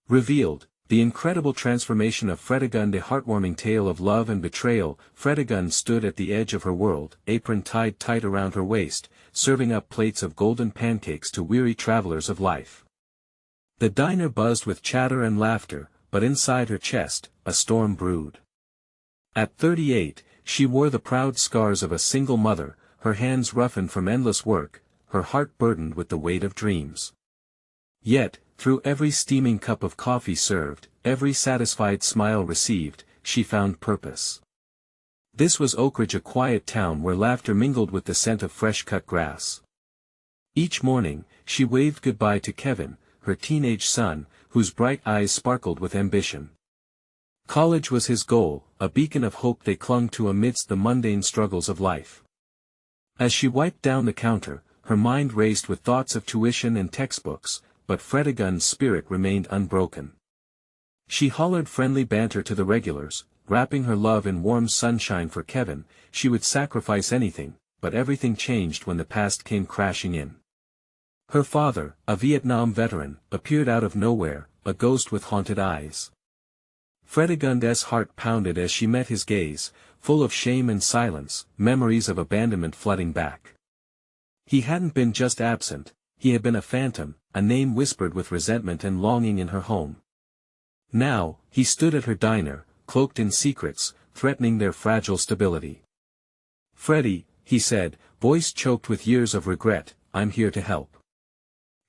Revealed, the incredible transformation of Fredegund, a heartwarming tale of love and betrayal. Fredegund stood at the edge of her world, apron tied tight around her waist, serving up plates of golden pancakes to weary travelers of life. The diner buzzed with chatter and laughter, but inside her chest, a storm brewed. At 38, she wore the proud scars of a single mother, her hands roughened from endless work, her heart burdened with the weight of dreams. Yet, through every steaming cup of coffee served, every satisfied smile received, she found purpose. This was Oak Ridge, a quiet town where laughter mingled with the scent of fresh-cut grass. Each morning, she waved goodbye to Kevin, her teenage son, whose bright eyes sparkled with ambition. College was his goal, a beacon of hope they clung to amidst the mundane struggles of life. As she wiped down the counter, her mind raced with thoughts of tuition and textbooks, but Fredegund's spirit remained unbroken. She hollered friendly banter to the regulars, wrapping her love in warm sunshine for Kevin. She would sacrifice anything, but everything changed when the past came crashing in. Her father, a Vietnam veteran, appeared out of nowhere, a ghost with haunted eyes. Fredegund's heart pounded as she met his gaze, full of shame and silence, memories of abandonment flooding back. He hadn't been just absent, he had been a phantom, a name whispered with resentment and longing in her home. Now, he stood at her diner, cloaked in secrets, threatening their fragile stability. "Freddie," he said, voice choked with years of regret, "I'm here to help."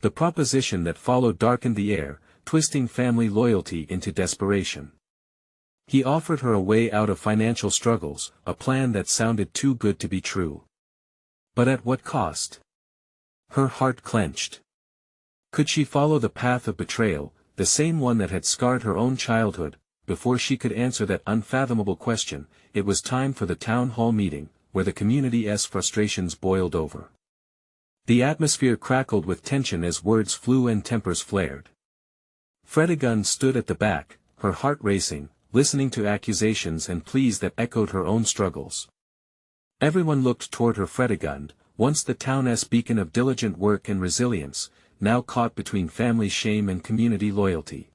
The proposition that followed darkened the air, twisting family loyalty into desperation. He offered her a way out of financial struggles, a plan that sounded too good to be true. But at what cost? Her heart clenched. Could she follow the path of betrayal, the same one that had scarred her own childhood? Before she could answer that unfathomable question, it was time for the town hall meeting, where the community's frustrations boiled over. The atmosphere crackled with tension as words flew and tempers flared. Fredegund stood at the back, her heart racing, listening to accusations and pleas that echoed her own struggles. Everyone looked toward her. Fredegund, once the town's beacon of diligent work and resilience, now caught between family shame and community loyalty.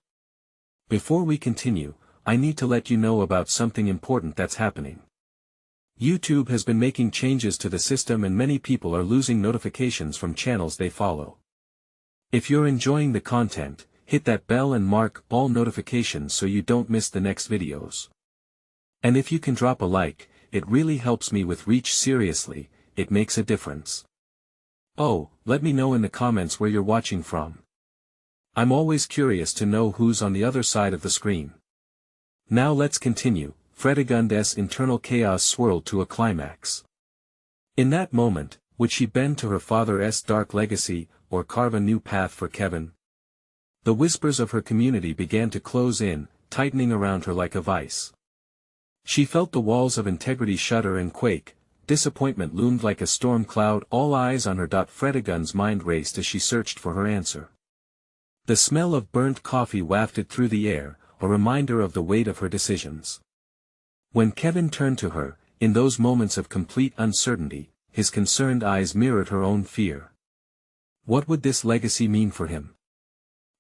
Before we continue, I need to let you know about something important that's happening. YouTube has been making changes to the system and many people are losing notifications from channels they follow. If you're enjoying the content, hit that bell and mark all notifications so you don't miss the next videos. And if you can drop a like, it really helps me with reach. Seriously, it makes a difference. Oh, let me know in the comments where you're watching from. I'm always curious to know who's on the other side of the screen. Now let's continue. Fredegund's internal chaos swirled to a climax. In that moment, would she bend to her father's dark legacy, or carve a new path for Kevin? The whispers of her community began to close in, tightening around her like a vice. She felt the walls of integrity shudder and quake. Disappointment loomed like a storm cloud, all eyes on her. Fredegund's mind raced as she searched for her answer. The smell of burnt coffee wafted through the air, a reminder of the weight of her decisions. When Kevin turned to her, in those moments of complete uncertainty, his concerned eyes mirrored her own fear. What would this legacy mean for him?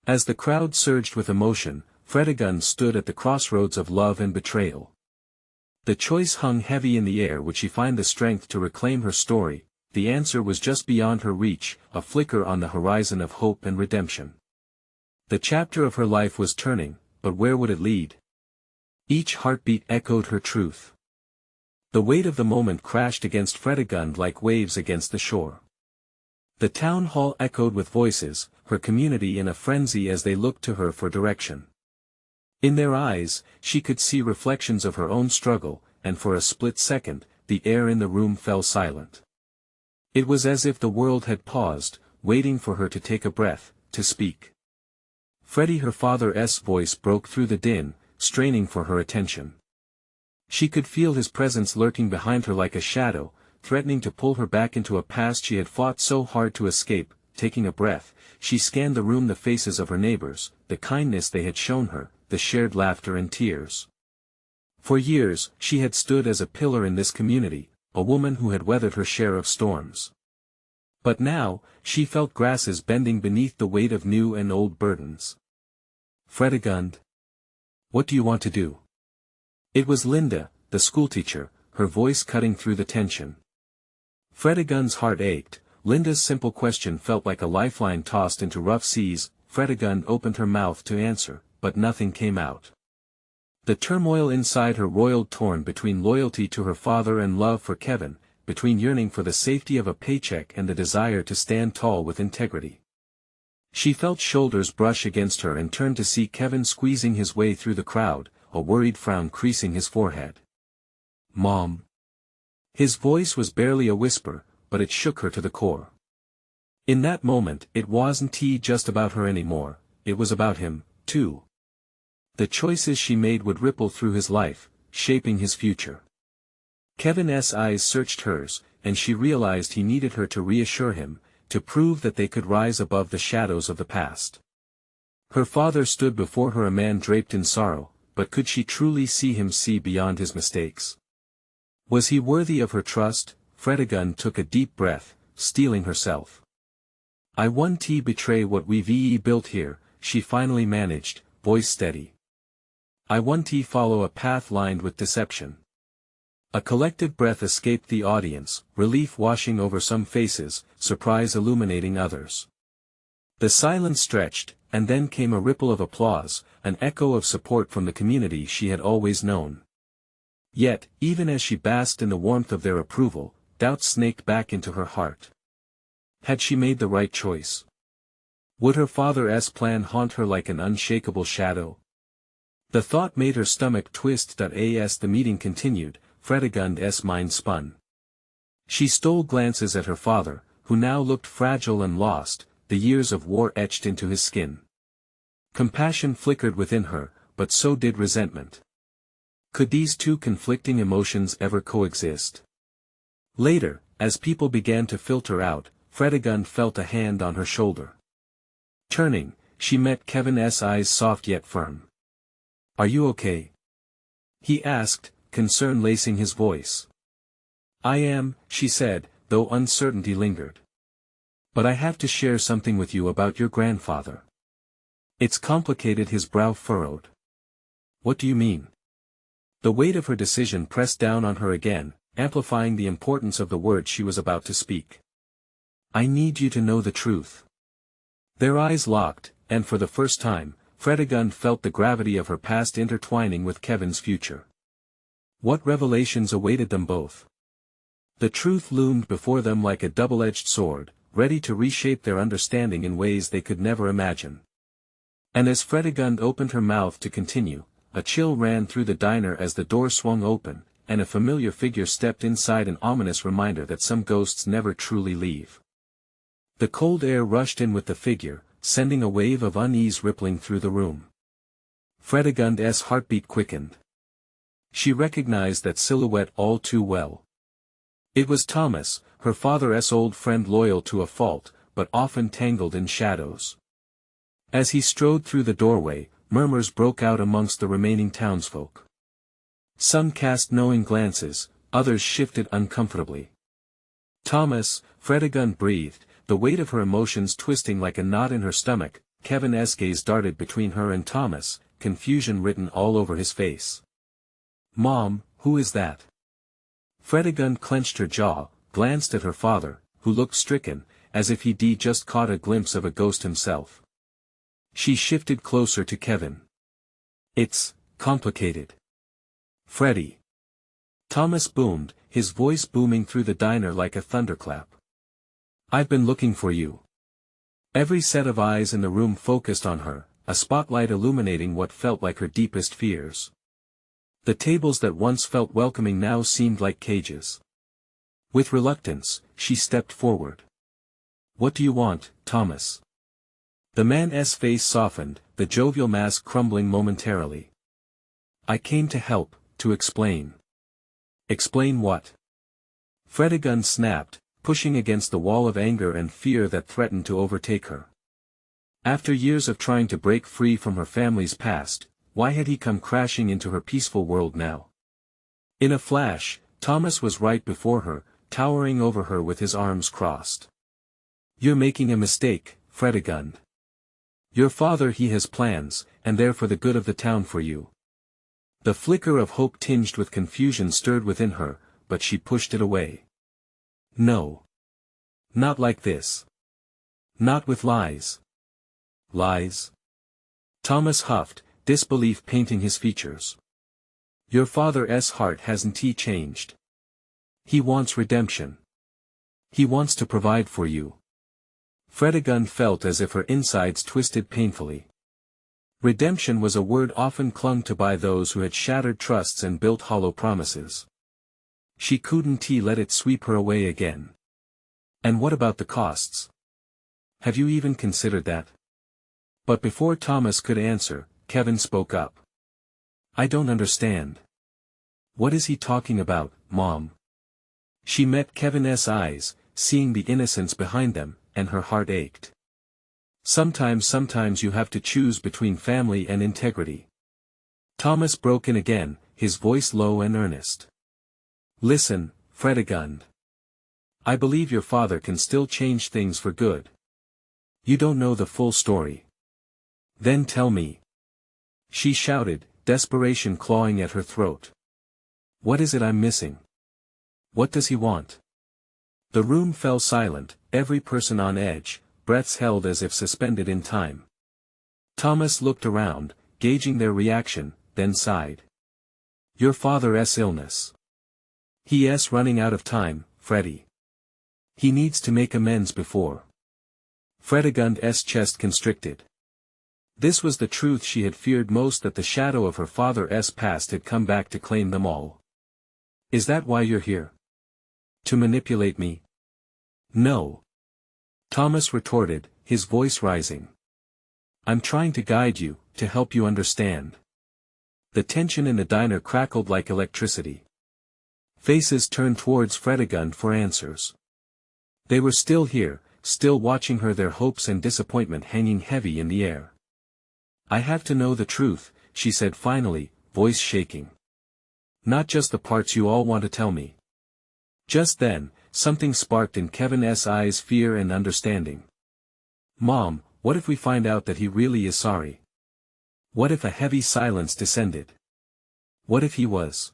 As the crowd surged with emotion, Fredegund stood at the crossroads of love and betrayal. The choice hung heavy in the air. Would she find the strength to reclaim her story? The answer was just beyond her reach, a flicker on the horizon of hope and redemption. The chapter of her life was turning, but where would it lead? Each heartbeat echoed her truth. The weight of the moment crashed against Fredegund like waves against the shore. The town hall echoed with voices, her community in a frenzy as they looked to her for direction. In their eyes, she could see reflections of her own struggle, and for a split second, the air in the room fell silent. It was as if the world had paused, waiting for her to take a breath, to speak. Freddie, her father's voice broke through the din, straining for her attention. She could feel his presence lurking behind her like a shadow, threatening to pull her back into a past she had fought so hard to escape. Taking a breath, she scanned the room, the faces of her neighbors, the kindness they had shown her, the shared laughter and tears. For years, she had stood as a pillar in this community, a woman who had weathered her share of storms. But now, she felt grasses bending beneath the weight of new and old burdens. Fredegund? What do you want to do? It was Linda, the schoolteacher, her voice cutting through the tension. Fredegund's heart ached. Linda's simple question felt like a lifeline tossed into rough seas. Fredegund opened her mouth to answer, but nothing came out. The turmoil inside her roiled, torn between loyalty to her father and love for Kevin, between yearning for the safety of a paycheck and the desire to stand tall with integrity. She felt shoulders brush against her and turned to see Kevin squeezing his way through the crowd, a worried frown creasing his forehead. "Mom." His voice was barely a whisper, but it shook her to the core. In that moment, it wasn't just about her anymore, it was about him, too. The choices she made would ripple through his life, shaping his future. Kevin's eyes searched hers, and she realized he needed her to reassure him, to prove that they could rise above the shadows of the past. Her father stood before her, a man draped in sorrow, but could she truly see him, see beyond his mistakes? Was he worthy of her trust? Fredegund took a deep breath, steeling herself. "I won't betray what we've built here," she finally managed, voice steady. "I won't follow a path lined with deception." A collective breath escaped the audience, relief washing over some faces, surprise illuminating others. The silence stretched, and then came a ripple of applause, an echo of support from the community she had always known. Yet, even as she basked in the warmth of their approval, doubt snaked back into her heart. Had she made the right choice? Would her father's plan haunt her like an unshakable shadow? The thought made her stomach twist. As the meeting continued, Fredegund's mind spun. She stole glances at her father, who now looked fragile and lost, the years of war etched into his skin. Compassion flickered within her, but so did resentment. Could these two conflicting emotions ever coexist? Later, as people began to filter out, Fredegund felt a hand on her shoulder. Turning, she met Kevin's eyes, soft yet firm. "Are you okay?" he asked, concern lacing his voice. "I am," she said, though uncertainty lingered. "But I have to share something with you about your grandfather." "It's complicated." His brow furrowed. "What do you mean?" The weight of her decision pressed down on her again, amplifying the importance of the words she was about to speak. "I need you to know the truth." Their eyes locked, and for the first time, Fredegund felt the gravity of her past intertwining with Kevin's future. What revelations awaited them both? The truth loomed before them like a double-edged sword, ready to reshape their understanding in ways they could never imagine. And as Fredegund opened her mouth to continue, a chill ran through the diner as the door swung open, and a familiar figure stepped inside, an ominous reminder that some ghosts never truly leave. The cold air rushed in with the figure, sending a wave of unease rippling through the room. Fredegund's heartbeat quickened. She recognized that silhouette all too well. It was Thomas, her father's old friend, loyal to a fault, but often tangled in shadows. As he strode through the doorway, murmurs broke out amongst the remaining townsfolk. Some cast knowing glances, others shifted uncomfortably. "Thomas," Fredegund breathed, the weight of her emotions twisting like a knot in her stomach. Kevin's gaze darted between her and Thomas, confusion written all over his face. "Mom, who is that?" Fredegund clenched her jaw, glanced at her father, who looked stricken, as if he'd just caught a glimpse of a ghost himself. She shifted closer to Kevin. "It's complicated. Freddie." Thomas boomed, his voice booming through the diner like a thunderclap. "I've been looking for you." Every set of eyes in the room focused on her, a spotlight illuminating what felt like her deepest fears. The tables that once felt welcoming now seemed like cages. With reluctance, she stepped forward. "What do you want, Thomas?" The man's face softened, the jovial mask crumbling momentarily. "I came to help, to explain." "Explain what?" Fredegund snapped, pushing against the wall of anger and fear that threatened to overtake her. After years of trying to break free from her family's past, why had he come crashing into her peaceful world now? In a flash, Thomas was right before her, towering over her with his arms crossed. "You're making a mistake, Fredegund." Your father he has plans, and they're for the good of the town for you. The flicker of hope tinged with confusion stirred within her, but she pushed it away. No. Not like this. Not with lies. Lies? Thomas huffed, disbelief painting his features. Your father's heart hasn't he changed? He wants redemption. He wants to provide for you. Fredegund felt as if her insides twisted painfully. Redemption was a word often clung to by those who had shattered trusts and built hollow promises. She couldn't let it sweep her away again. And what about the costs? Have you even considered that? But before Thomas could answer, Kevin spoke up. I don't understand. What is he talking about, Mom? She met Kevin's eyes, seeing the innocence behind them, and her heart ached. Sometimes you have to choose between family and integrity. Thomas broke in again, his voice low and earnest. Listen, Fredegund. I believe your father can still change things for good. You don't know the full story. Then tell me. She shouted, desperation clawing at her throat. What is it I'm missing? What does he want? The room fell silent, every person on edge, breaths held as if suspended in time. Thomas looked around, gauging their reaction, then sighed. Your father's illness. He's running out of time, Freddy. He needs to make amends before. Fredegund's chest constricted. This was the truth she had feared most, that the shadow of her father's past had come back to claim them all. Is that why you're here? To manipulate me? No. Thomas retorted, his voice rising. I'm trying to guide you, to help you understand. The tension in the diner crackled like electricity. Faces turned towards Fredegund for answers. They were still here, still watching her, their hopes and disappointment hanging heavy in the air. I have to know the truth, she said finally, voice shaking. Not just the parts you all want to tell me. Just then, something sparked in Kevin's eyes, fear and understanding. Mom, what if we find out that he really is sorry? What if a heavy silence descended? What if he was?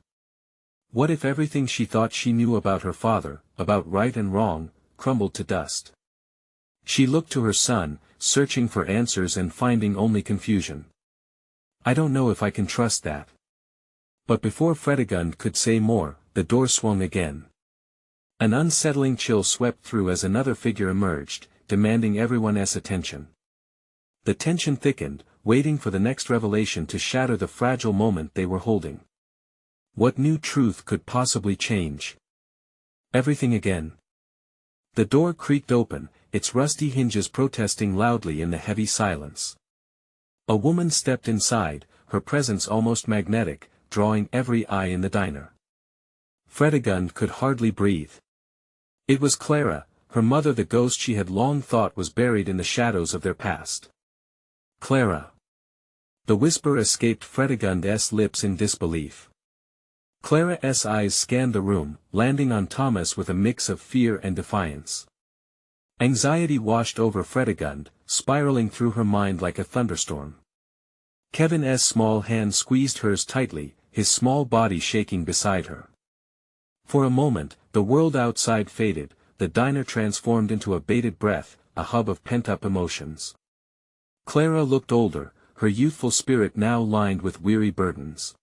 What if everything she thought she knew about her father, about right and wrong, crumbled to dust? She looked to her son, searching for answers and finding only confusion. I don't know if I can trust that. But before Fredegund could say more, the door swung again. An unsettling chill swept through as another figure emerged, demanding everyone's attention. The tension thickened, waiting for the next revelation to shatter the fragile moment they were holding. What new truth could possibly change? Everything again. The door creaked open, its rusty hinges protesting loudly in the heavy silence. A woman stepped inside, her presence almost magnetic, drawing every eye in the diner. Fredegund could hardly breathe. It was Clara, her mother, the ghost she had long thought was buried in the shadows of their past. Clara. The whisper escaped Fredegund's lips in disbelief. Clara's eyes scanned the room, landing on Thomas with a mix of fear and defiance. Anxiety washed over Fredegund, spiraling through her mind like a thunderstorm. Kevin's small hand squeezed hers tightly, his small body shaking beside her. For a moment, the world outside faded, the diner transformed into a bated breath, a hub of pent-up emotions. Clara looked older, her youthful spirit now lined with weary burdens.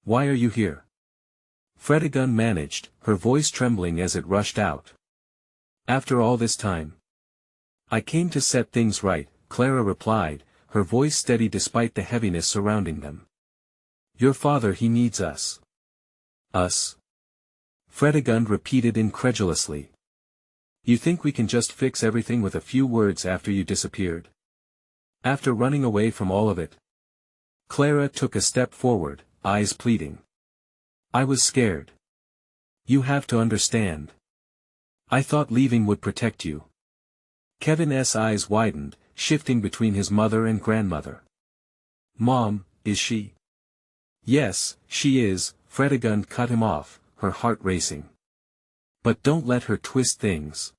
Why are you here? Fredegund managed, her voice trembling as it rushed out. After all this time? I came to set things right, Clara replied, her voice steady despite the heaviness surrounding them. Your father, he needs us. Us? Fredegund repeated incredulously. You think we can just fix everything with a few words after you disappeared? After running away from all of it? Clara took a step forward, eyes pleading. I was scared. You have to understand. I thought leaving would protect you. Kevin's eyes widened, shifting between his mother and grandmother. Mom, is she? Yes, she is, Fredegund cut him off, her heart racing. But don't let her twist things.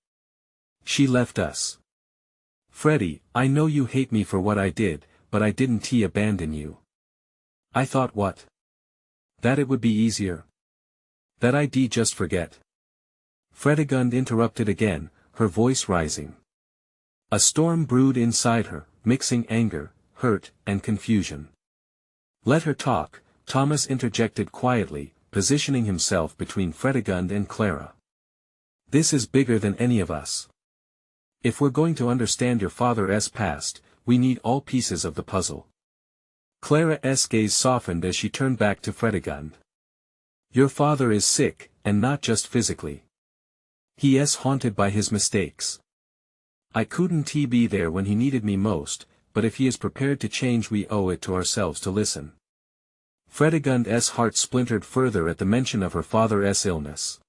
She left us. Freddy, I know you hate me for what I did, but I didn't abandon you. I thought what? That it would be easier. That I'd just forget. Fredegund interrupted again, her voice rising. A storm brewed inside her, mixing anger, hurt, and confusion. Let her talk, Thomas interjected quietly, positioning himself between Fredegund and Clara. This is bigger than any of us. If we're going to understand your father's past, we need all pieces of the puzzle. Clara's gaze softened as she turned back to Fredegund. Your father is sick, and not just physically. He is haunted by his mistakes. I couldn't be there when he needed me most, but if he is prepared to change, we owe it to ourselves to listen. Fredegund's heart splintered further at the mention of her father's illness.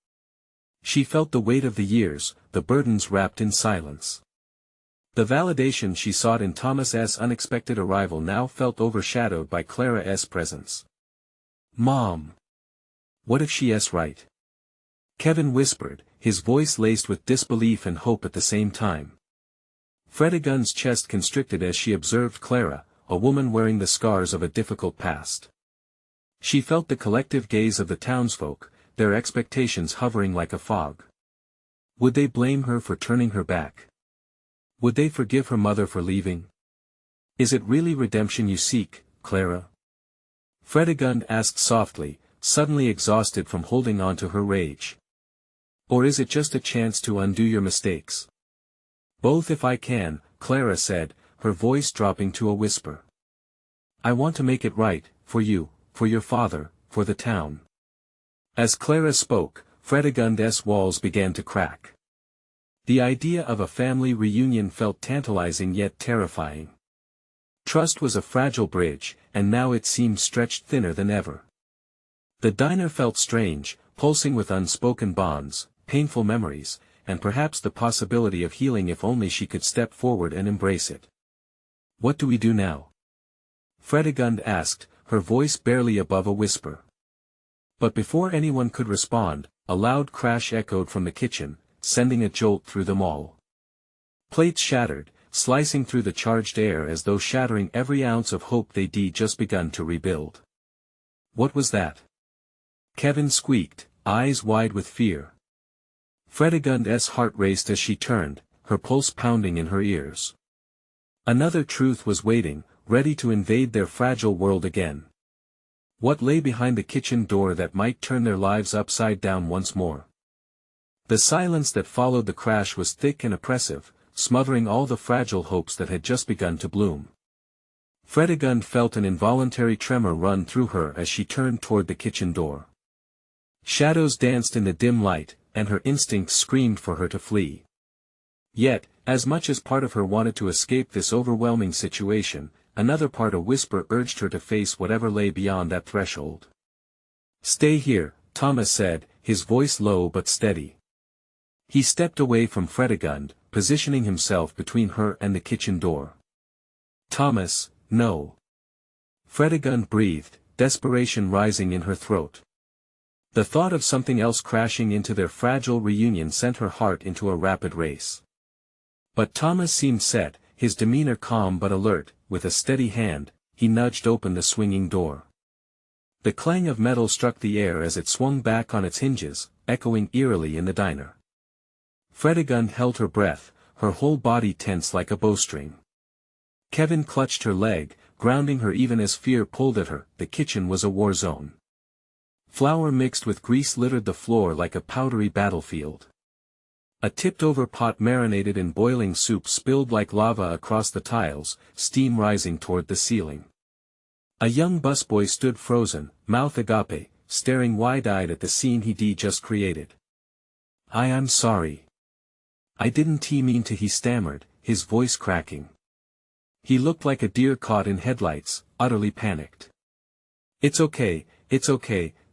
She felt the weight of the years, the burdens wrapped in silence. The validation she sought in Thomas's unexpected arrival now felt overshadowed by Clara's presence. Mom! What if she is right? Kevin whispered, his voice laced with disbelief and hope at the same time. Fredegund's chest constricted as she observed Clara, a woman wearing the scars of a difficult past. She felt the collective gaze of the townsfolk, their expectations hovering like a fog. Would they blame her for turning her back? Would they forgive her mother for leaving? Is it really redemption you seek, Clara? Fredegund asked softly, suddenly exhausted from holding on to her rage. Or is it just a chance to undo your mistakes? Both if I can, Clara said, her voice dropping to a whisper. I want to make it right, for you, for your father, for the town. As Clara spoke, Fredegund's walls began to crack. The idea of a family reunion felt tantalizing yet terrifying. Trust was a fragile bridge, and now it seemed stretched thinner than ever. The diner felt strange, pulsing with unspoken bonds, painful memories, and perhaps the possibility of healing if only she could step forward and embrace it. What do we do now? Fredegund asked, her voice barely above a whisper. But before anyone could respond, a loud crash echoed from the kitchen, sending a jolt through them all. Plates shattered, slicing through the charged air as though shattering every ounce of hope they'd just begun to rebuild. What was that? Kevin squeaked, eyes wide with fear. Fredegund's heart raced as she turned, her pulse pounding in her ears. Another truth was waiting, ready to invade their fragile world again. What lay behind the kitchen door that might turn their lives upside down once more? The silence that followed the crash was thick and oppressive, smothering all the fragile hopes that had just begun to bloom. Fredegund felt an involuntary tremor run through her as she turned toward the kitchen door. Shadows danced in the dim light, and her instincts screamed for her to flee. Yet, as much as part of her wanted to escape this overwhelming situation, another part, a whisper, urged her to face whatever lay beyond that threshold. Stay here, Thomas said, his voice low but steady. He stepped away from Fredegund, positioning himself between her and the kitchen door. Thomas, no. Fredegund breathed, desperation rising in her throat. The thought of something else crashing into their fragile reunion sent her heart into a rapid race. But Thomas seemed set, his demeanor calm but alert. With a steady hand, he nudged open the swinging door. The clang of metal struck the air as it swung back on its hinges, echoing eerily in the diner. Fredegund held her breath, her whole body tense like a bowstring. Kevin clutched her leg, grounding her even as fear pulled at her. The kitchen was a war zone. Flour mixed with grease littered the floor like a powdery battlefield. A tipped-over pot marinated in boiling soup spilled like lava across the tiles, steam rising toward the ceiling. A young busboy stood frozen, mouth agape, staring wide-eyed at the scene he'd just created. I'm sorry. I didn't mean to, he stammered, his voice cracking. He looked like a deer caught in headlights, utterly panicked. It's okay,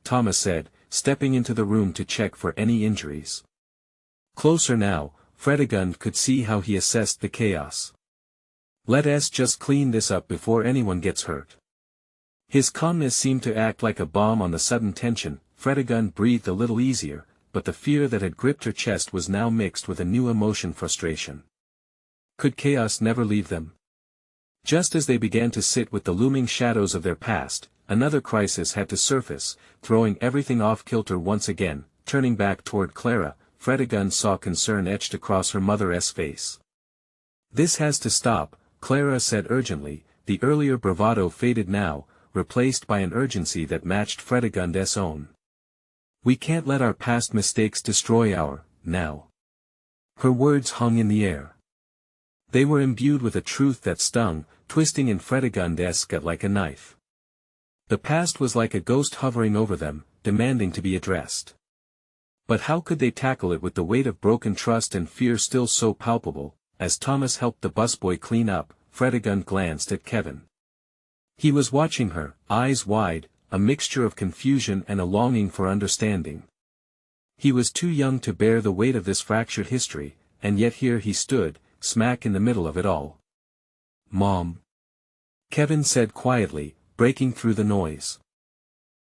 Thomas said, stepping into the room to check for any injuries. Closer now, Fredegund could see how he assessed the chaos. Let us just clean this up before anyone gets hurt. His calmness seemed to act like a balm on the sudden tension. Fredegund breathed a little easier, but the fear that had gripped her chest was now mixed with a new emotion, frustration. Could chaos never leave them? Just as they began to sit with the looming shadows of their past, another crisis had to surface, throwing everything off kilter once again. Turning back toward Clara, Fredegund saw concern etched across her mother's face. "This has to stop," Clara said urgently. The earlier bravado faded now, replaced by an urgency that matched Fredegund's own. "We can't let our past mistakes destroy our, now." Her words hung in the air. They were imbued with a truth that stung, twisting in Fredegund's gut like a knife. The past was like a ghost hovering over them, demanding to be addressed. But how could they tackle it with the weight of broken trust and fear still so palpable? As Thomas helped the busboy clean up, Fredegund glanced at Kevin. He was watching her, eyes wide, a mixture of confusion and a longing for understanding. He was too young to bear the weight of this fractured history, and yet here he stood, smack in the middle of it all. "Mom," Kevin said quietly, breaking through the noise.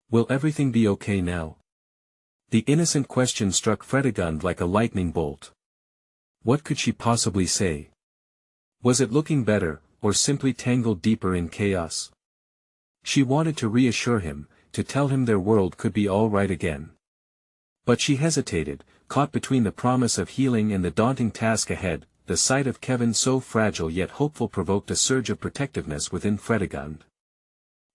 "Will everything be okay now?" The innocent question struck Fredegund like a lightning bolt. What could she possibly say? Was it looking better, or simply tangled deeper in chaos? She wanted to reassure him, to tell him their world could be all right again. But she hesitated, caught between the promise of healing and the daunting task ahead. The sight of Kevin so fragile yet hopeful provoked a surge of protectiveness within Fredegund.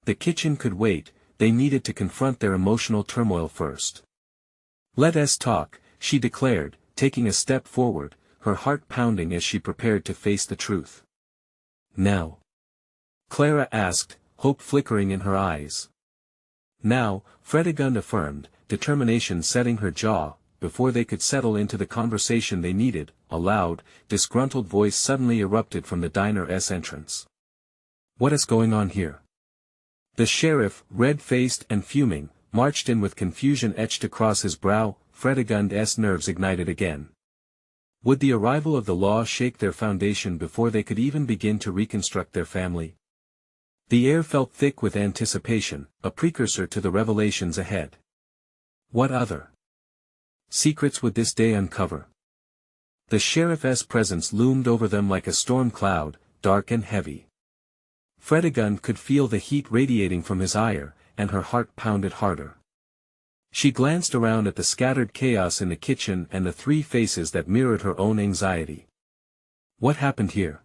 The kitchen could wait, they needed to confront their emotional turmoil first. "Let us talk," she declared, taking a step forward, her heart pounding as she prepared to face the truth. "Now?" Clara asked, hope flickering in her eyes. "Now," Fredegund affirmed, determination setting her jaw. Before they could settle into the conversation they needed, a loud, disgruntled voice suddenly erupted from the diner's entrance. "What is going on here?" The sheriff, red-faced and fuming, marched in with confusion etched across his brow. Fredegund's nerves ignited again. Would the arrival of the law shake their foundation before they could even begin to reconstruct their family? The air felt thick with anticipation, a precursor to the revelations ahead. What other secrets would this day uncover? The sheriff's presence loomed over them like a storm cloud, dark and heavy. Fredegund could feel the heat radiating from his ire, and her heart pounded harder. She glanced around at the scattered chaos in the kitchen and the three faces that mirrored her own anxiety. "What happened here?"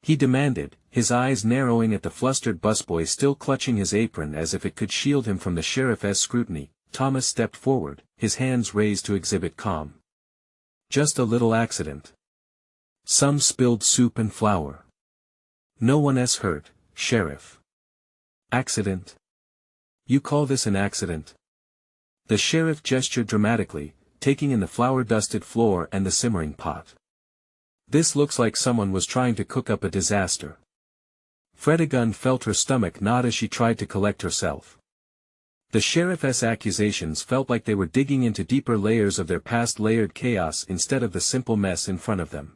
he demanded, his eyes narrowing at the flustered busboy still clutching his apron as if it could shield him from the sheriff's scrutiny. Thomas stepped forward, his hands raised to exhibit calm. "Just a little accident. Some spilled soup and flour. No one's hurt, Sheriff." "Accident? You call this an accident?" The sheriff gestured dramatically, taking in the flour-dusted floor and the simmering pot. "This looks like someone was trying to cook up a disaster." Fredegund felt her stomach knot as she tried to collect herself. The sheriff's accusations felt like they were digging into deeper layers of their past layered chaos instead of the simple mess in front of them.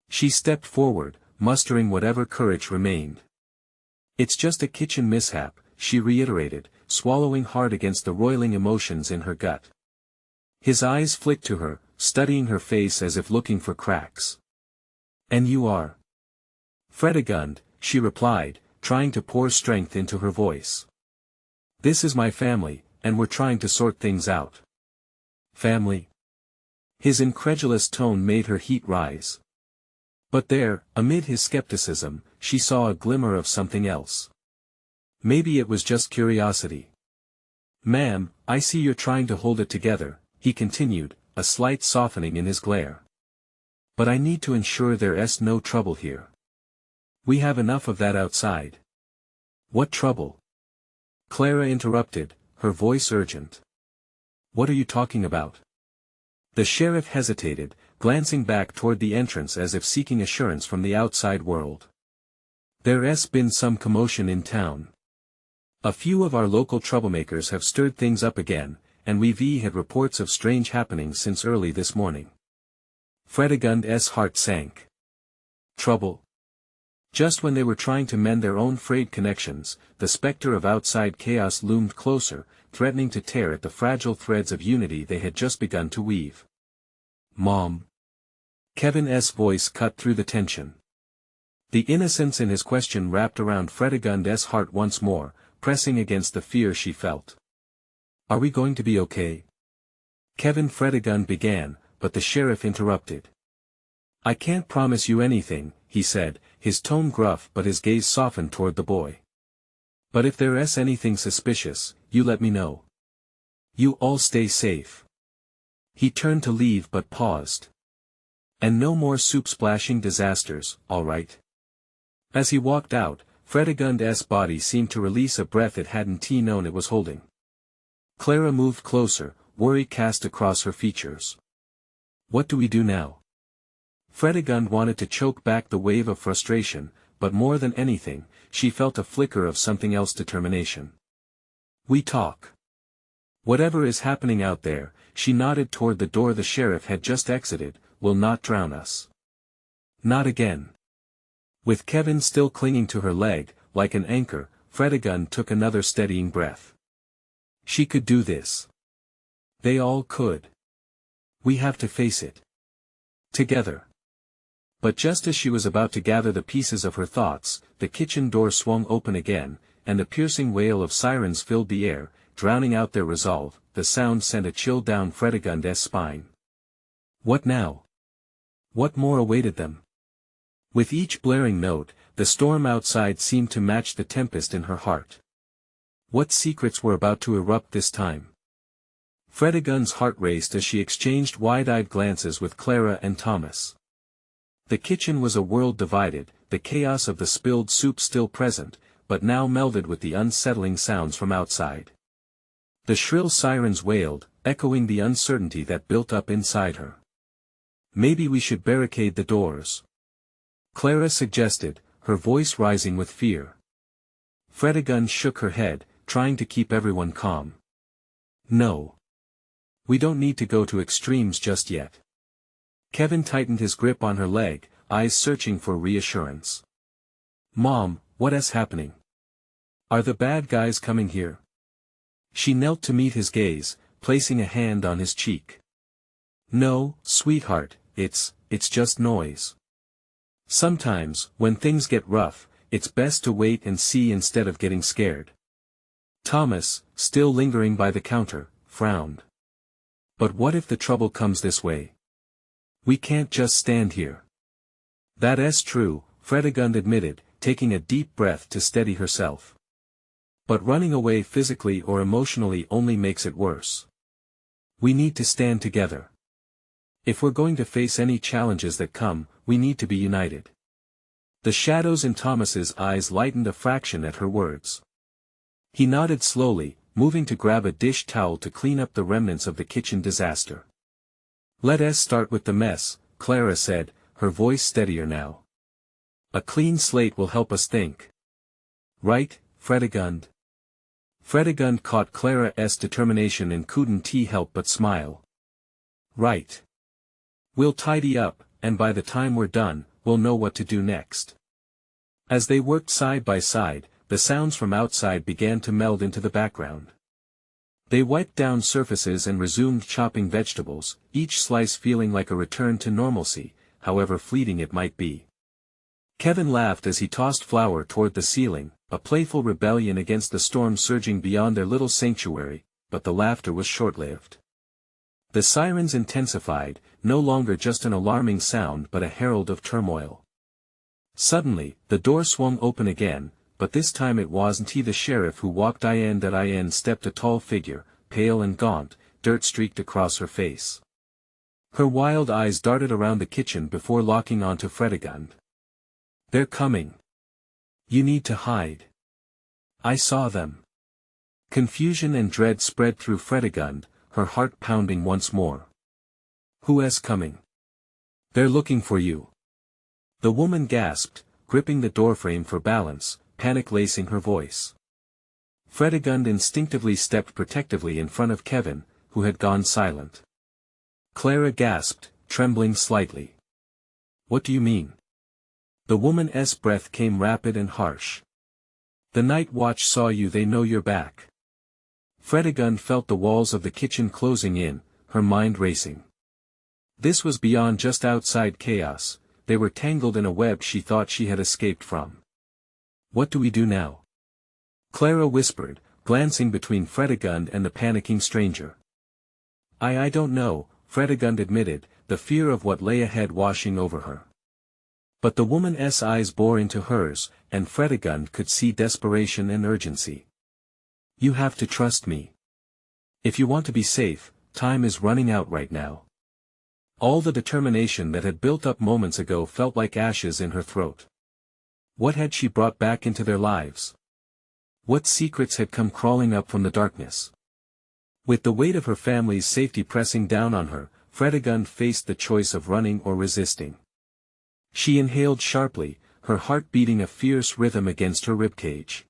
She stepped forward, mustering whatever courage remained. "It's just a kitchen mishap," she reiterated, swallowing hard against the roiling emotions in her gut. His eyes flicked to her, studying her face as if looking for cracks. "And you are?" "Fredegund," she replied, trying to pour strength into her voice. "This is my family, and we're trying to sort things out." "Family?" His incredulous tone made her heat rise. But there, amid his skepticism, she saw a glimmer of something else. Maybe it was just curiosity. "Ma'am, I see you're trying to hold it together," he continued, a slight softening in his glare. "But I need to ensure there's no trouble here. We have enough of that outside." "What trouble?" Clara interrupted, her voice urgent. "What are you talking about?" The sheriff hesitated, glancing back toward the entrance as if seeking assurance from the outside world. "There's been some commotion in town. A few of our local troublemakers have stirred things up again, and we've had reports of strange happenings since early this morning." Fredegund's heart sank. Trouble? Just when they were trying to mend their own frayed connections, the specter of outside chaos loomed closer, threatening to tear at the fragile threads of unity they had just begun to weave. "Mom." Kevin's voice cut through the tension. The innocence in his question wrapped around Fredegund's heart once more, pressing against the fear she felt. "Are we going to be okay?" Fredegund began, but the sheriff interrupted. "I can't promise you anything," he said, his tone gruff but his gaze softened toward the boy. "But if there's anything suspicious, you let me know. You all stay safe." He turned to leave but paused. "And no more soup-splashing disasters, all right?" As he walked out, Fredegund's body seemed to release a breath it hadn't known it was holding. Clara moved closer, worry cast across her features. "What do we do now?" Fredegund wanted to choke back the wave of frustration, but more than anything, she felt a flicker of something else: determination. "We talk. Whatever is happening out there," she nodded toward the door the sheriff had just exited, "will not drown us. Not again." With Kevin still clinging to her leg, like an anchor, Fredegund took another steadying breath. She could do this. They all could. We have to face it. Together. But just as she was about to gather the pieces of her thoughts, the kitchen door swung open again, and a piercing wail of sirens filled the air, drowning out their resolve. The sound sent a chill down Fredegund's spine. What now? What more awaited them? With each blaring note, the storm outside seemed to match the tempest in her heart. What secrets were about to erupt this time? Fredegund's heart raced as she exchanged wide-eyed glances with Clara and Thomas. The kitchen was a world divided, the chaos of the spilled soup still present, but now melded with the unsettling sounds from outside. The shrill sirens wailed, echoing the uncertainty that built up inside her. "Maybe we should barricade the doors," Clara suggested, her voice rising with fear. Fredegund shook her head, trying to keep everyone calm. "No. We don't need to go to extremes just yet." Kevin tightened his grip on her leg, eyes searching for reassurance. "Mom, what's happening? Are the bad guys coming here?" She knelt to meet his gaze, placing a hand on his cheek. "No, sweetheart, it's just noise. Sometimes, when things get rough, it's best to wait and see instead of getting scared." Thomas, still lingering by the counter, frowned. "But what if the trouble comes this way? We can't just stand here." "That's true," Fredegund admitted, taking a deep breath to steady herself. "But running away physically or emotionally only makes it worse. We need to stand together. If we're going to face any challenges that come, we need to be united." The shadows in Thomas's eyes lightened a fraction at her words. He nodded slowly, moving to grab a dish towel to clean up the remnants of the kitchen disaster. "Let's start with the mess," Clara said, her voice steadier now. "A clean slate will help us think. Right, Fredegund?" Fredegund caught Clara's determination and couldn't help but smile. "Right. We'll tidy up, and by the time we're done, we'll know what to do next." As they worked side by side, the sounds from outside began to meld into the background. They wiped down surfaces and resumed chopping vegetables, each slice feeling like a return to normalcy, however fleeting it might be. Kevin laughed as he tossed flour toward the ceiling, a playful rebellion against the storm surging beyond their little sanctuary, but the laughter was short-lived. The sirens intensified, no longer just an alarming sound but a herald of turmoil. Suddenly, the door swung open again, but this time it wasn't the sheriff who walked in. In stepped a tall figure, pale and gaunt, dirt streaked across her face. Her wild eyes darted around the kitchen before locking onto Fredegund. "They're coming. You need to hide. I saw them." Confusion and dread spread through Fredegund, her heart pounding once more. "Who's coming?" "They're looking for you." The woman gasped, gripping the doorframe for balance, panic lacing her voice. Fredegund instinctively stepped protectively in front of Kevin, who had gone silent. Clara gasped, trembling slightly. "What do you mean?" The woman's breath came rapid and harsh. "The night watch saw you. They know you're back." Fredegund felt the walls of the kitchen closing in, her mind racing. This was beyond just outside chaos, they were tangled in a web she thought she had escaped from. What do we do now? Clara whispered, glancing between Fredegund and the panicking stranger. I don't know, Fredegund admitted, the fear of what lay ahead washing over her. But the woman's eyes bore into hers, and Fredegund could see desperation and urgency. You have to trust me. If you want to be safe, time is running out right now. All the determination that had built up moments ago felt like ashes in her throat. What had she brought back into their lives? What secrets had come crawling up from the darkness? With the weight of her family's safety pressing down on her, Fredegund faced the choice of running or resisting. She inhaled sharply, her heart beating a fierce rhythm against her ribcage.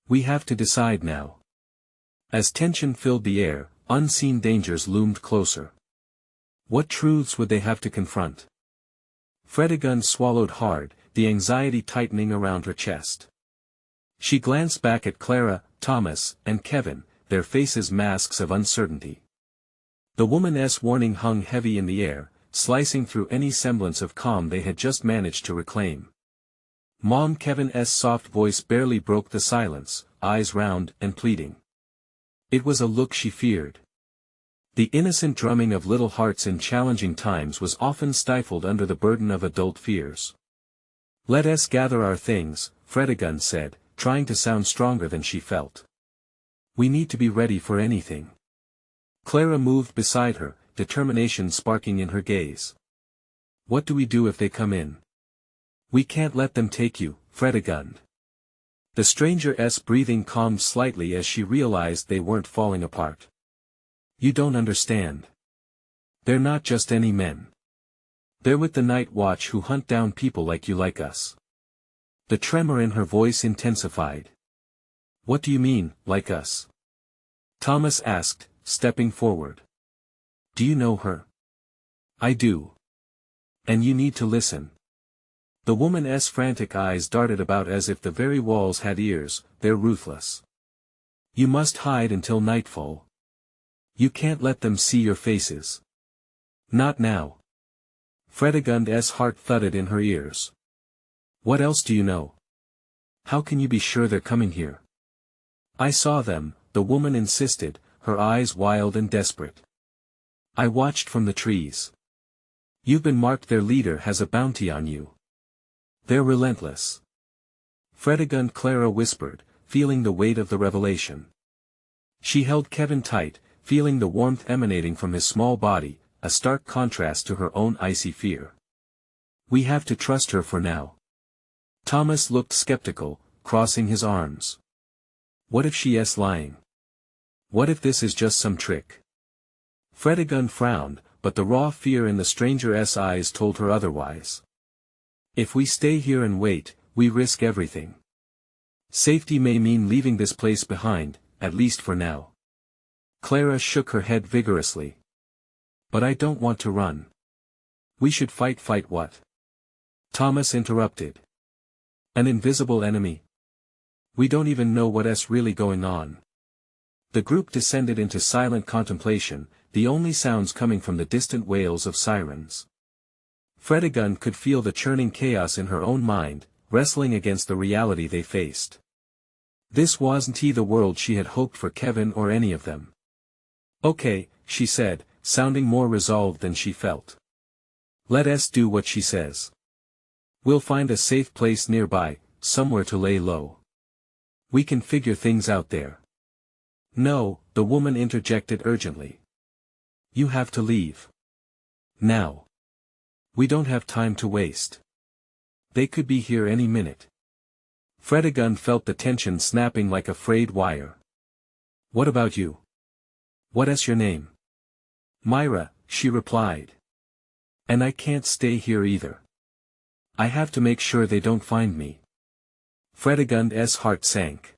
We have to decide now. As tension filled the air, unseen dangers loomed closer. What truths would they have to confront? Fredegund swallowed hard, the anxiety tightening around her chest. She glanced back at Clara, Thomas, and Kevin, their faces masks of uncertainty. The woman's warning hung heavy in the air, slicing through any semblance of calm they had just managed to reclaim. Mom Kevin's soft voice barely broke the silence, eyes round and pleading. It was a look she feared. The innocent drumming of little hearts in challenging times was often stifled under the burden of adult fears. Let us gather our things, Fredegund said, trying to sound stronger than she felt. We need to be ready for anything. Clara moved beside her, determination sparking in her gaze. What do we do if they come in? We can't let them take you, Fredegund. The stranger's breathing calmed slightly as she realized they weren't falling apart. You don't understand. They're not just any men. They're with the Night Watch who hunt down people like you like us. The tremor in her voice intensified. What do you mean, like us? Thomas asked, stepping forward. Do you know her? I do. And you need to listen. The woman's frantic eyes darted about as if the very walls had ears, they're ruthless. You must hide until nightfall. You can't let them see your faces. Not now. Fredegund's heart thudded in her ears. What else do you know? How can you be sure they're coming here? I saw them, the woman insisted, her eyes wild and desperate. I watched from the trees. You've been marked. Their leader has a bounty on you. They're relentless. Fredegund, Clara whispered, feeling the weight of the revelation. She held Kevin tight, feeling the warmth emanating from his small body, a stark contrast to her own icy fear. We have to trust her for now. Thomas looked skeptical, crossing his arms. What if she is lying? What if this is just some trick? Fredegund frowned, but the raw fear in the stranger's eyes told her otherwise. If we stay here and wait, we risk everything. Safety may mean leaving this place behind, at least for now. Clara shook her head vigorously. But I don't want to run. We should fight. Fight what? Thomas interrupted. An invisible enemy? We don't even know what's really going on. The group descended into silent contemplation, the only sounds coming from the distant wails of sirens. Fredegund could feel the churning chaos in her own mind, wrestling against the reality they faced. This wasn't the world she had hoped for Kevin or any of them. Okay, she said, sounding more resolved than she felt. Let us do what she says. We'll find a safe place nearby, somewhere to lay low. We can figure things out there. No, the woman interjected urgently. You have to leave. Now. We don't have time to waste. They could be here any minute. Fredegund felt the tension snapping like a frayed wire. What about you? What's your name? Myra, she replied. And I can't stay here either. I have to make sure they don't find me. Fredegund's heart sank.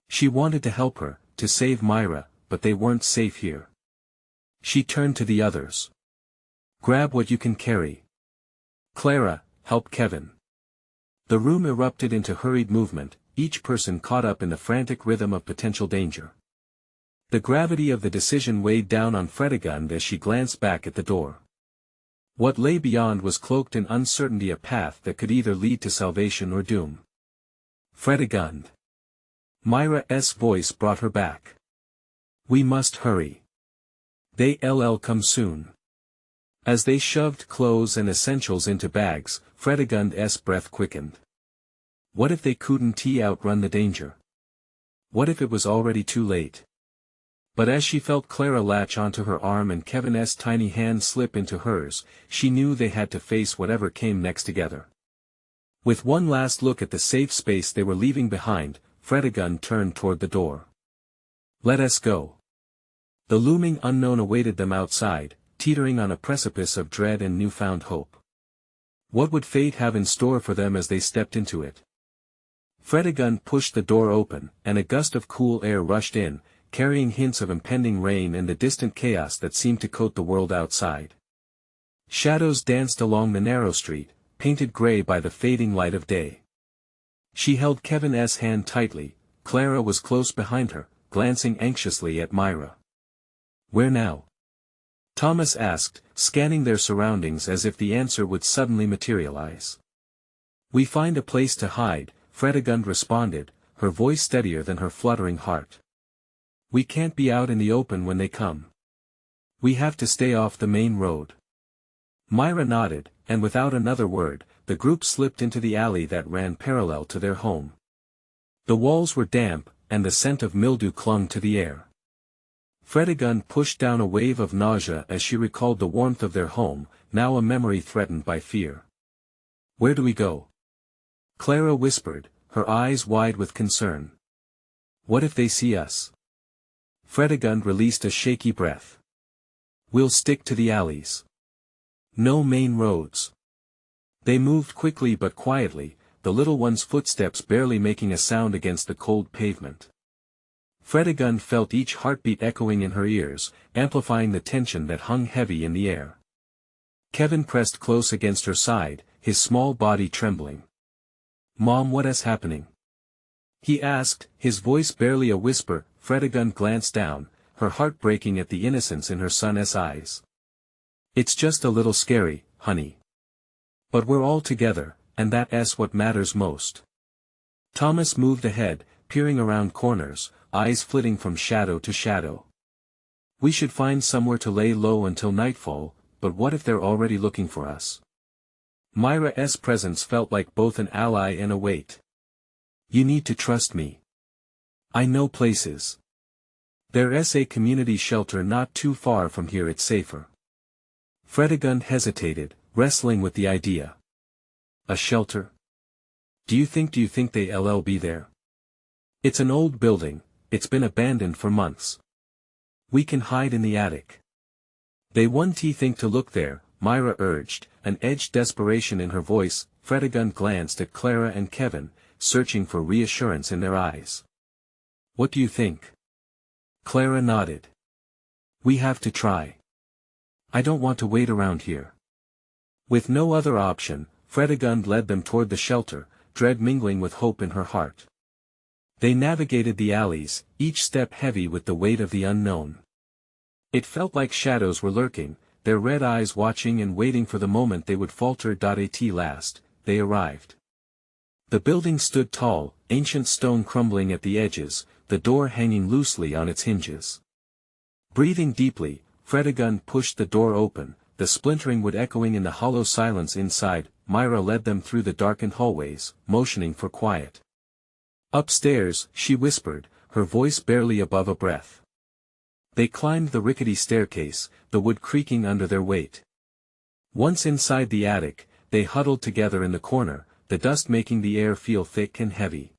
She wanted to help her, to save Myra, but they weren't safe here. She turned to the others. Grab what you can carry. Clara, help Kevin. The room erupted into hurried movement, each person caught up in the frantic rhythm of potential danger. The gravity of the decision weighed down on Fredegund as she glanced back at the door. What lay beyond was cloaked in uncertainty, a path that could either lead to salvation or doom. Fredegund. Myra's voice brought her back. We must hurry. They'll come soon. As they shoved clothes and essentials into bags, Fredegund's breath quickened. What if they couldn't outrun the danger? What if it was already too late? But as she felt Clara latch onto her arm and Kevin's tiny hand slip into hers, she knew they had to face whatever came next together. With one last look at the safe space they were leaving behind, Fredegund turned toward the door. Let us go. The looming unknown awaited them outside, teetering on a precipice of dread and newfound hope. What would fate have in store for them as they stepped into it? Fredegund pushed the door open, and a gust of cool air rushed in, carrying hints of impending rain and the distant chaos that seemed to coat the world outside. Shadows danced along the narrow street, painted gray by the fading light of day. She held Kevin's hand tightly. Clara was close behind her, glancing anxiously at Myra. Where now? Thomas asked, scanning their surroundings as if the answer would suddenly materialize. We find a place to hide, Fredegund responded, her voice steadier than her fluttering heart. We can't be out in the open when they come. We have to stay off the main road. Myra nodded, and without another word, the group slipped into the alley that ran parallel to their home. The walls were damp, and the scent of mildew clung to the air. Fredegund pushed down a wave of nausea as she recalled the warmth of their home, now a memory threatened by fear. Where do we go? Clara whispered, her eyes wide with concern. What if they see us? Fredegund released a shaky breath. We'll stick to the alleys. No main roads. They moved quickly but quietly, the little one's footsteps barely making a sound against the cold pavement. Fredegund felt each heartbeat echoing in her ears, amplifying the tension that hung heavy in the air. Kevin pressed close against her side, his small body trembling. Mom, what's happening? He asked, his voice barely a whisper. Fredegund glanced down, her heart breaking at the innocence in her son's eyes. It's just a little scary, honey. But we're all together, and that's what matters most. Thomas moved ahead, peering around corners, eyes flitting from shadow to shadow. We should find somewhere to lay low until nightfall, but what if they're already looking for us? Myra's presence felt like both an ally and a weight. You need to trust me. I know places. There's a community shelter not too far from here, it's safer. Fredegund hesitated, wrestling with the idea. A shelter? Do you think they'll be there? It's an old building, it's been abandoned for months. We can hide in the attic. They won't think to look there, Myra urged, an edged desperation in her voice. Fredegund glanced at Clara and Kevin, searching for reassurance in their eyes. What do you think? Clara nodded. We have to try. I don't want to wait around here. With no other option, Fredegund led them toward the shelter, dread mingling with hope in her heart. They navigated the alleys, each step heavy with the weight of the unknown. It felt like shadows were lurking, their red eyes watching and waiting for the moment they would falter. At last, they arrived. The building stood tall, ancient stone crumbling at the edges, the door hanging loosely on its hinges. Breathing deeply, Fredegund pushed the door open, the splintering wood echoing in the hollow silence inside. Myra led them through the darkened hallways, motioning for quiet. Upstairs, she whispered, her voice barely above a breath. They climbed the rickety staircase, the wood creaking under their weight. Once inside the attic, they huddled together in the corner, the dust making the air feel thick and heavy.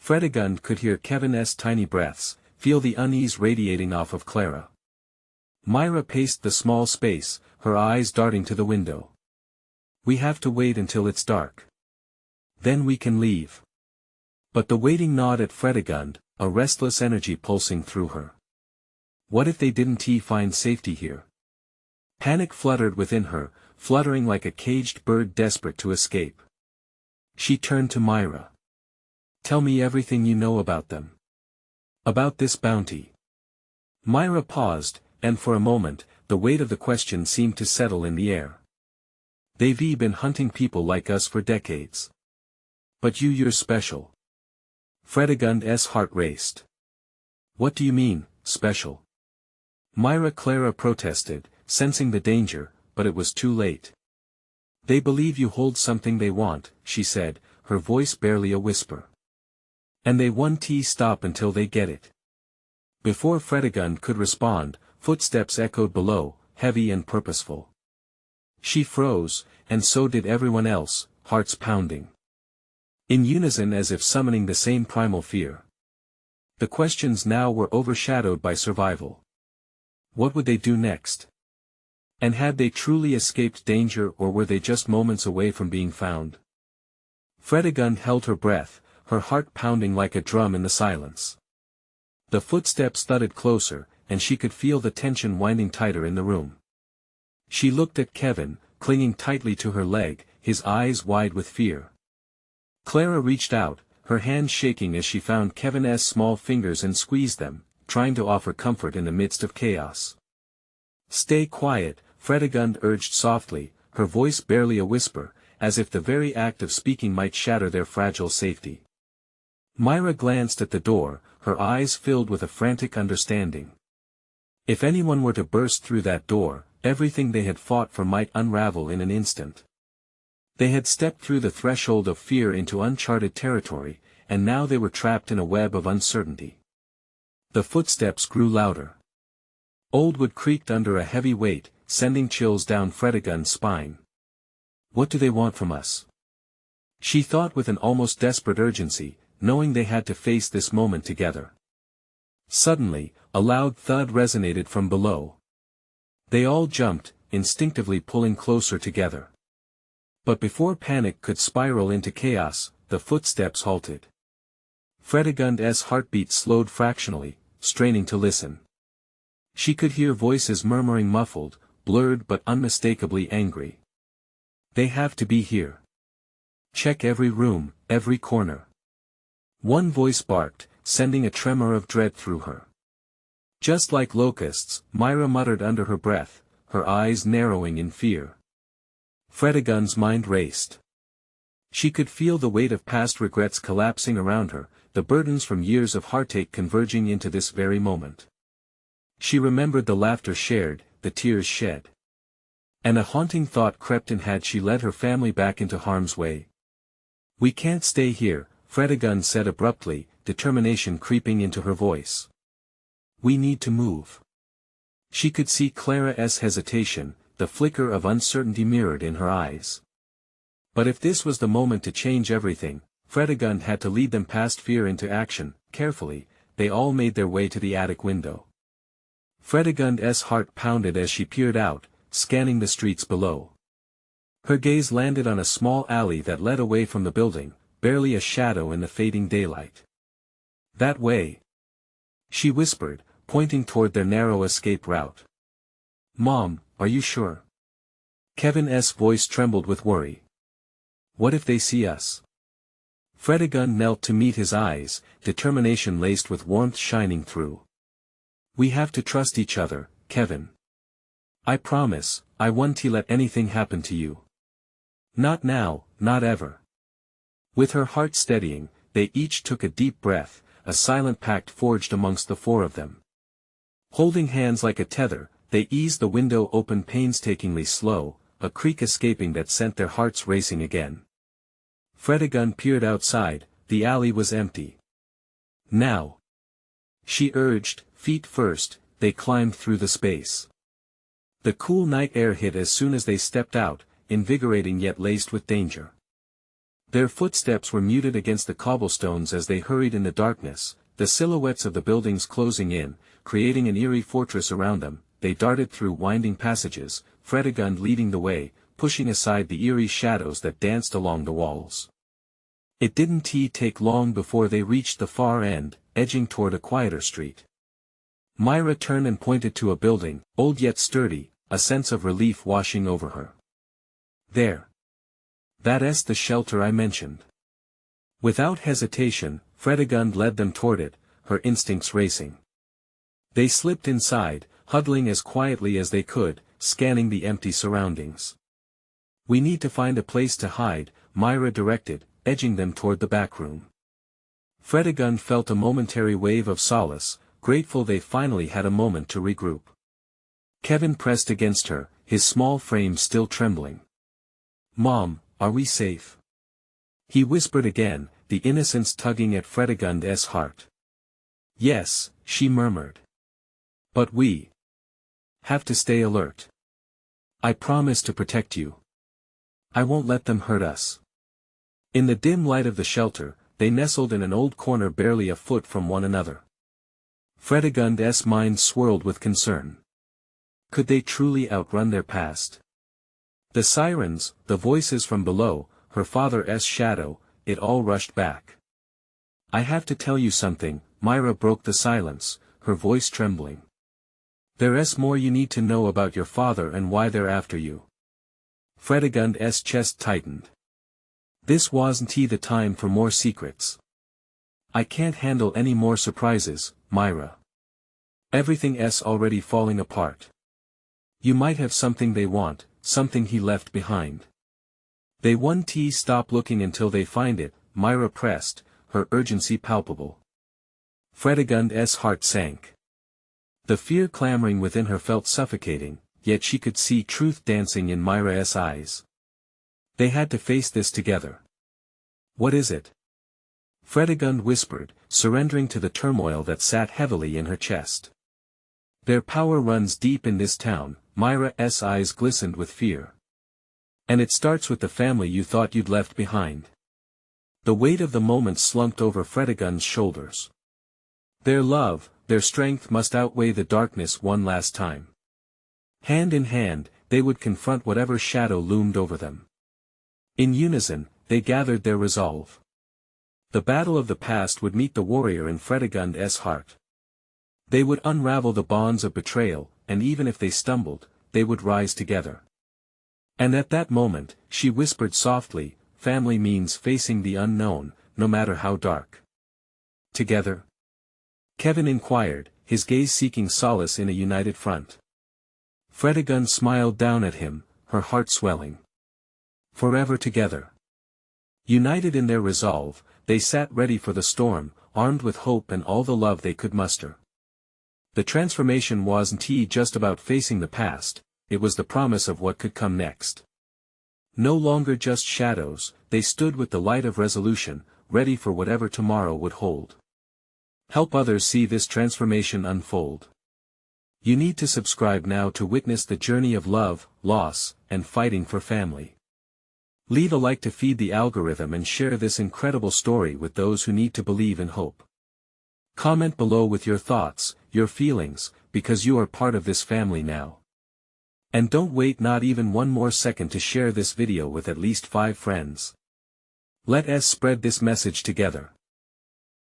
Fredegund could hear Kevin's tiny breaths, feel the unease radiating off of Clara. Myra paced the small space, her eyes darting to the window. We have to wait until it's dark. Then we can leave. But the waiting gnawed at Fredegund, a restless energy pulsing through her. What if they didn't find safety here? Panic fluttered within her, fluttering like a caged bird desperate to escape. She turned to Myra. Tell me everything you know about them. About this bounty. Myra paused, and for a moment, the weight of the question seemed to settle in the air. They've been hunting people like us for decades. But you're special. Fredegund's heart raced. What do you mean, special? Myra Clara protested, sensing the danger, but it was too late. They believe you hold something they want, she said, her voice barely a whisper. And they won't stop until they get it. Before Fredegund could respond, footsteps echoed below, heavy and purposeful. She froze, and so did everyone else, hearts pounding. In unison, as if summoning the same primal fear. The questions now were overshadowed by survival. What would they do next? And had they truly escaped danger, or were they just moments away from being found? Fredegund held her breath, her heart pounding like a drum in the silence. The footsteps thudded closer, and she could feel the tension winding tighter in the room. She looked at Kevin, clinging tightly to her leg, his eyes wide with fear. Clara reached out, her hand shaking as she found Kevin's small fingers and squeezed them, trying to offer comfort in the midst of chaos. Stay quiet, Fredegund urged softly, her voice barely a whisper, as if the very act of speaking might shatter their fragile safety. Myra glanced at the door, her eyes filled with a frantic understanding. If anyone were to burst through that door, everything they had fought for might unravel in an instant. They had stepped through the threshold of fear into uncharted territory, and now they were trapped in a web of uncertainty. The footsteps grew louder. Old wood creaked under a heavy weight, sending chills down Fredegund's spine. What do they want from us? She thought with an almost desperate urgency, knowing they had to face this moment together. Suddenly, a loud thud resonated from below. They all jumped, instinctively pulling closer together. But before panic could spiral into chaos, the footsteps halted. Fredegund's heartbeat slowed fractionally, straining to listen. She could hear voices murmuring, muffled, blurred but unmistakably angry. They have to be here. Check every room, every corner. One voice barked, sending a tremor of dread through her. Just like locusts, Myra muttered under her breath, her eyes narrowing in fear. Fredegund's mind raced. She could feel the weight of past regrets collapsing around her, the burdens from years of heartache converging into this very moment. She remembered the laughter shared, the tears shed. And a haunting thought crept in: had she led her family back into harm's way? We can't stay here, Fredegund said abruptly, determination creeping into her voice. We need to move. She could see Clara's hesitation, the flicker of uncertainty mirrored in her eyes. But if this was the moment to change everything, Fredegund had to lead them past fear into action. Carefully, they all made their way to the attic window. Fredegund's heart pounded as she peered out, scanning the streets below. Her gaze landed on a small alley that led away from the building, barely a shadow in the fading daylight. That way, she whispered, pointing toward their narrow escape route. Mom, are you sure? Kevin's voice trembled with worry. What if they see us? Fredegund knelt to meet his eyes, determination laced with warmth shining through. We have to trust each other, Kevin. I promise, I won't let anything happen to you. Not now, not ever. With her heart steadying, they each took a deep breath, a silent pact forged amongst the four of them. Holding hands like a tether, they eased the window open painstakingly, slow, a creak escaping that sent their hearts racing again. Fredegund peered outside. The alley was empty. Now, she urged, feet first, they climbed through the space. The cool night air hit as soon as they stepped out, invigorating yet laced with danger. Their footsteps were muted against the cobblestones as they hurried in the darkness, the silhouettes of the buildings closing in, creating an eerie fortress around them. They darted through winding passages, Fredegund leading the way, pushing aside the eerie shadows that danced along the walls. It didn't take long before they reached the far end, edging toward a quieter street. Myra turned and pointed to a building, old yet sturdy, a sense of relief washing over her. There. That's the shelter I mentioned. Without hesitation, Fredegund led them toward it, her instincts racing. They slipped inside, huddling as quietly as they could, scanning the empty surroundings. We need to find a place to hide, Myra directed, edging them toward the back room. Fredegund felt a momentary wave of solace, grateful they finally had a moment to regroup. Kevin pressed against her, his small frame still trembling. "Mom, are we safe?" he whispered again, the innocence tugging at Fredegund's heart. "Yes," she murmured. "But we have to stay alert. I promise to protect you. I won't let them hurt us." In the dim light of the shelter, they nestled in an old corner barely a foot from one another. Fredegund's mind swirled with concern. Could they truly outrun their past? The sirens, the voices from below, her father's shadow, it all rushed back. "I have to tell you something," Myra broke the silence, her voice trembling. "There's more you need to know about your father and why they're after you." Fredegund's chest tightened. This wasn't the time for more secrets. "I can't handle any more surprises, Myra. Everything's already falling apart. You might have something they want, something he left behind. They won't stop looking until they find it," Myra pressed, her urgency palpable. Fredegund's heart sank. The fear clamoring within her felt suffocating, yet she could see truth dancing in Myra's eyes. They had to face this together. "What is it?" Fredegund whispered, surrendering to the turmoil that sat heavily in her chest. "Their power runs deep in this town," Myra's eyes glistened with fear. "And it starts with the family you thought you'd left behind." The weight of the moment slumped over Fredegund's shoulders. Their love, their strength must outweigh the darkness one last time. Hand in hand, they would confront whatever shadow loomed over them. In unison, they gathered their resolve. The battle of the past would meet the warrior in Fredegund's heart. They would unravel the bonds of betrayal, and even if they stumbled, they would rise together. And at that moment, she whispered softly, "Family means facing the unknown, no matter how dark." "Together?" Kevin inquired, his gaze seeking solace in a united front. Fredegund smiled down at him, her heart swelling. "Forever together." United in their resolve, they sat ready for the storm, armed with hope and all the love they could muster. The transformation wasn't just about facing the past, it was the promise of what could come next. No longer just shadows, they stood with the light of resolution, ready for whatever tomorrow would hold. Help others see this transformation unfold. You need to subscribe now to witness the journey of love, loss, and fighting for family. Leave a like to feed the algorithm and share this incredible story with those who need to believe in hope. Comment below with your thoughts, your feelings, because you are part of this family now. And don't wait not even one more second to share this video with at least 5 friends. Let us spread this message together.